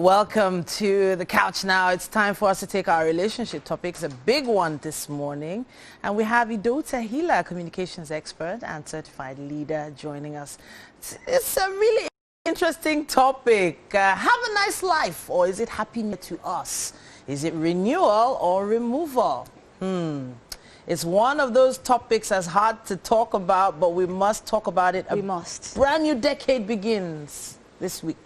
Welcome to the couch now. It's time for us to take our relationship topics, a big one this morning. And we have Idota Hila, communications expert and certified leader, joining us. It's a really interesting topic. Have a nice life, or is it happiness to us? Is it renewal or removal? It's one of those topics that's hard to talk about, but we must talk about it. We must. Brand new decade begins this week.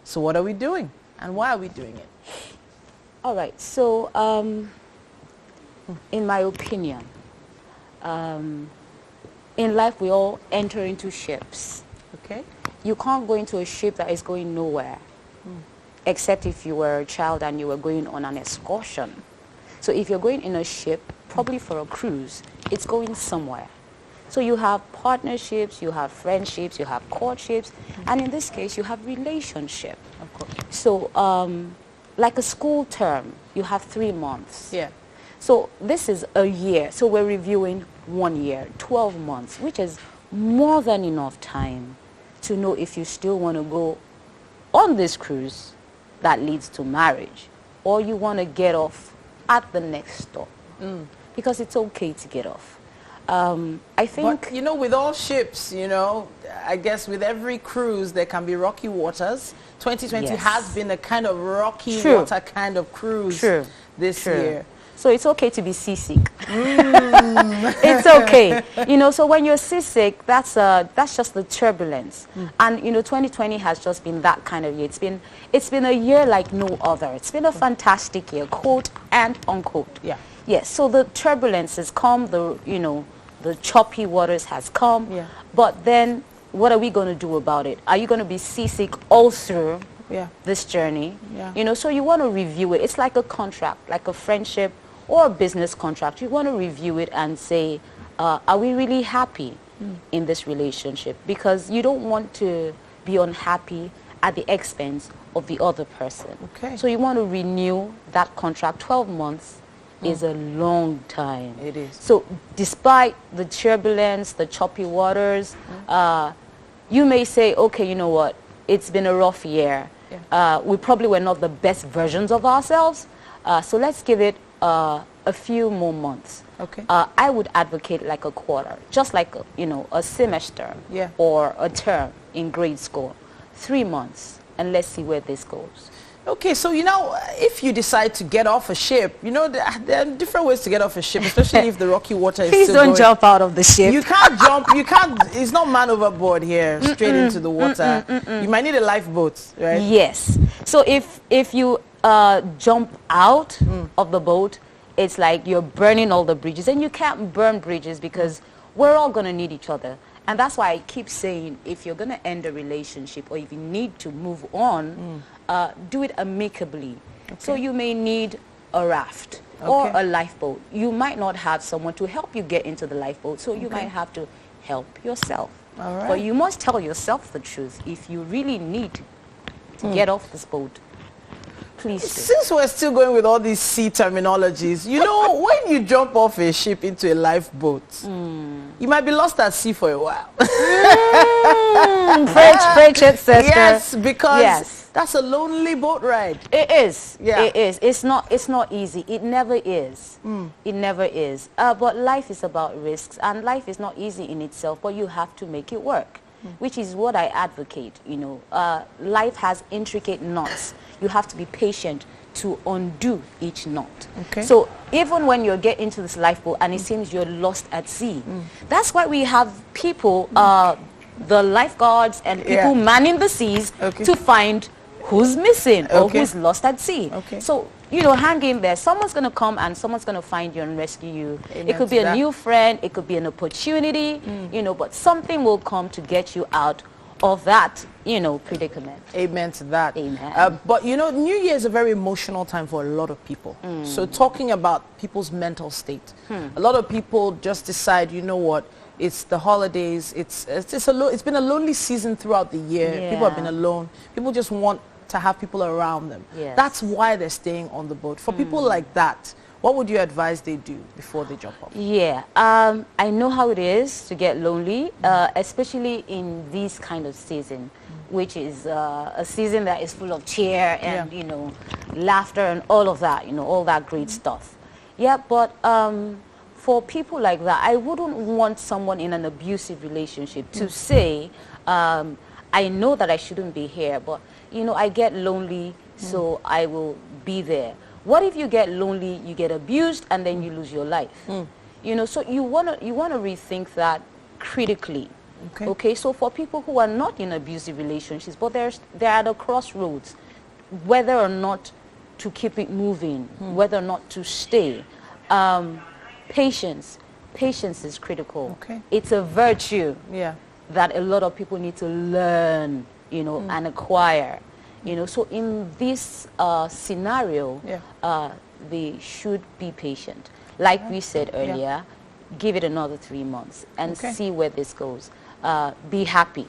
So what are we doing, and why are we doing it? All right. So, in my opinion, in life we all enter into ships. Okay. You can't go into a ship that is going nowhere, except if you were a child and you were going on an excursion. So if you're going in a ship, probably for a cruise, it's going somewhere. So you have partnerships, you have friendships, you have courtships, and in this case, you have relationship. Of course. So like a school term, you have 3 months. Yeah. So this is a year. So we're reviewing 1 year, 12 months, which is more than enough time to know if you still want to go on this cruise that leads to marriage, or you want to get off at the next stop. Because it's okay to get off. I think... But, you know, with all ships, you know, I guess with every cruise, there can be rocky waters. 2020 Yes. has been a kind of rocky True. water kind of cruise True. this True. year. So it's okay to be seasick. It's okay. You know, so when you're seasick, that's just the turbulence. And, you know, 2020 has just been that kind of year. It's been a year like no other. It's been a fantastic year, quote and unquote. Yeah. Yes, so the turbulence has come, the choppy waters has come. Yeah. But then what are we going to do about it? Are you going to be seasick all through this journey? Yeah. You know, so you want to review it. It's like a contract, like a friendship or a business contract. You want to review it and say, are we really happy in this relationship? Because you don't want to be unhappy at the expense of the other person. Okay. So you want to renew that contract. 12 months is a long time. It is. So despite the turbulence, the choppy waters, you may say, okay, you know what, it's been a rough year. Yeah. We probably were not the best versions of ourselves. So let's give it a few more months. Okay. I would advocate like a quarter, just like, you know, a semester or a term in grade school. 3 months, and let's see where this goes. Okay, so, you know, if you decide to get off a ship, you know, there are different ways to get off a ship, especially if the rocky water is Please still don't going. jump out of the ship. You can't jump, it's not man overboard here, straight into the water. You might need a lifeboat, right? Yes. So if you jump out of the boat, it's like you're burning all the bridges, and you can't burn bridges because we're all going to need each other. And that's why I keep saying, if you're going to end a relationship or if you need to move on, do it amicably. Okay. So you may need a raft or a lifeboat. You might not have someone to help you get into the lifeboat, so you might have to help yourself. All right. But you must tell yourself the truth. If you really need to get off this boat, please do. Since we're still going with all these sea terminologies, you know, when you jump off a ship into a lifeboat, you might be lost at sea for a while. Preach it, sister. Yes, because that's a lonely boat ride. It is. Yeah. It is. It's not easy. It never is. It never is. But life is about risks, and life is not easy in itself, but you have to make it work, which is what I advocate. You know, life has intricate knots. You have to be patient to undo each knot. Okay. So even when you get into this lifeboat and it seems you're lost at sea, that's why we have people, the lifeguards and people manning the seas to find who's missing or who's lost at sea. Okay. So, you know, hang in there. Someone's going to come and someone's going to find you and rescue you. Amen. It could be a new friend. It could be an opportunity, you know, but something will come to get you out of that, you know, predicament. Amen to that. Amen. But, you know, New Year is a very emotional time for a lot of people. So talking about people's mental state, a lot of people just decide, you know what, it's the holidays, it's been a lonely season throughout the year. Yeah. People have been alone. People just want to have people around them. Yes. That's why they're staying on the boat. For people like that, what would you advise they do before they jump off? Yeah, I know how it is to get lonely, especially in this kind of season which is a season that is full of cheer and, you know, laughter and all of that, you know, all that great stuff. Yeah, but for people like that, I wouldn't want someone in an abusive relationship to say, I know that I shouldn't be here, but, you know, I get lonely, so I will be there. What if you get lonely, you get abused, and then you lose your life? You know, so you wanna rethink that critically. Okay, so for people who are not in abusive relationships, but they're at a crossroads, whether or not to keep it moving, whether or not to stay, patience is critical. It's a virtue that a lot of people need to learn, you know, and acquire. You know, so in this scenario, they should be patient. Like we said earlier, give it another 3 months and see where this goes. Be happy,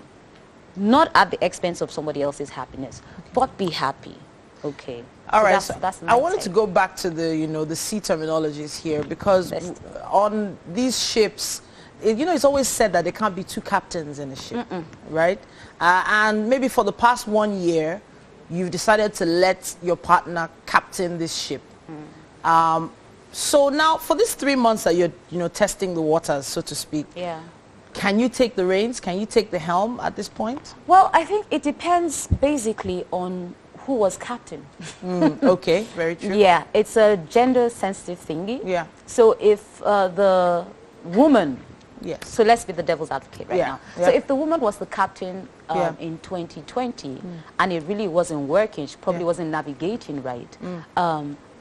not at the expense of somebody else's happiness, but be happy. Okay. All right. So I wanted to go back to the, you know, the sea terminologies here, because on these ships, you know, it's always said that there can't be two captains in a ship, right? And maybe for the past 1 year, you've decided to let your partner captain this ship. So now, for these 3 months that you're, you know, testing the waters, so to speak, can you take the reins? Can you take the helm at this point? Well, I think it depends basically on who was captain. Okay, very true. Yeah, it's a gender-sensitive thingy. Yeah. So if the woman, so let's be the devil's advocate right now. So if the woman was the captain in 2020 and it really wasn't working, she probably wasn't navigating right,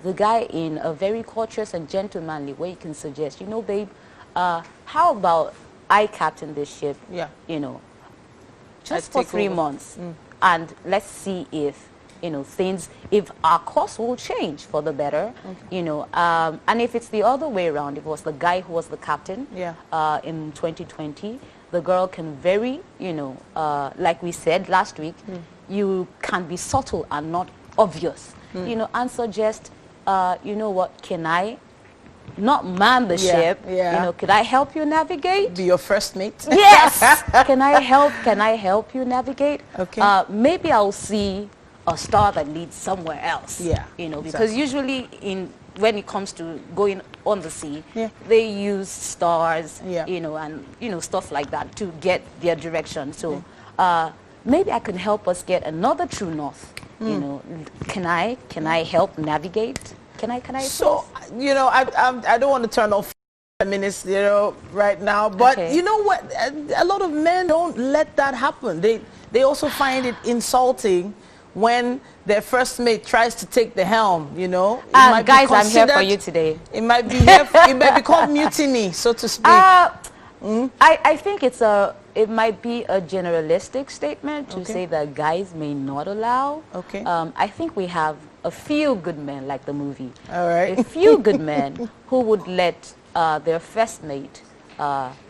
the guy in a very courteous and gentlemanly way can suggest, you know, babe, how about I captain this ship, you know, just for 3 months, and let's see if, you know, things, if our course will change for the better, you know, and if it's the other way around, if it was the guy who was the captain in 2020, the girl can very, you know, like we said last week, you can be subtle and not obvious, you know, and suggest, you know what, can I not man the ship, you know, could I help you navigate? Be your first mate? Yes. Can I help you navigate? Okay. Maybe I'll see a star that leads somewhere else. You know, because usually when it comes to going on the sea, they use stars, you know, and, you know, stuff like that to get their direction. So maybe I can help us get another true north. You know, can I help navigate? Can I? So, you know, I don't want to turn off feminists, you know, right now, but you know what? A lot of men don't let that happen. They also find it insulting when their first mate tries to take the helm, you know. Guys, I'm here for you today. It might be it might be called mutiny, so to speak. I think it might be a generalistic statement to say that guys may not allow. I think we have a few good men, like the movie. All right. A few good men who would let their first mate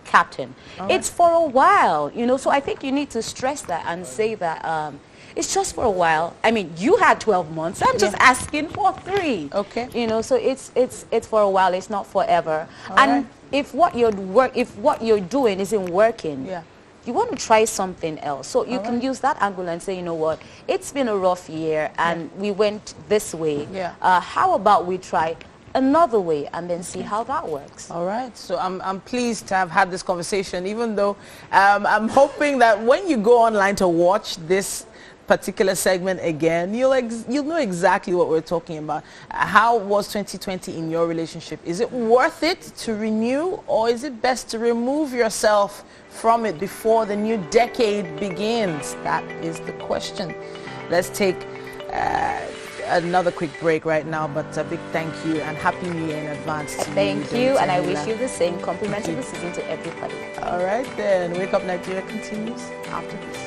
captain. It's for a while, you know, so I think you need to stress that and say that it's just for a while. I mean, you had 12 months. I'm just asking for 3. You know, so it's for a while. It's not forever. And if what you're doing isn't working, you want to try something else. So you can use that angle and say, you know what, it's been a rough year and we went this way. How about we try another way and then see how that works. All right. So I'm pleased to have had this conversation, even though I'm hoping that when you go online to watch this particular segment again, you'll know exactly what we're talking about. How was 2020 in your relationship? Is it worth it to renew, or is it best to remove yourself from it before the new decade begins? That is the question. Let's take another quick break right now, but a big thank you and Happy New Year in advance to Thank you, and I wish you the same. Compliment of the season to everybody. All right then, Wake Up Nigeria continues after this.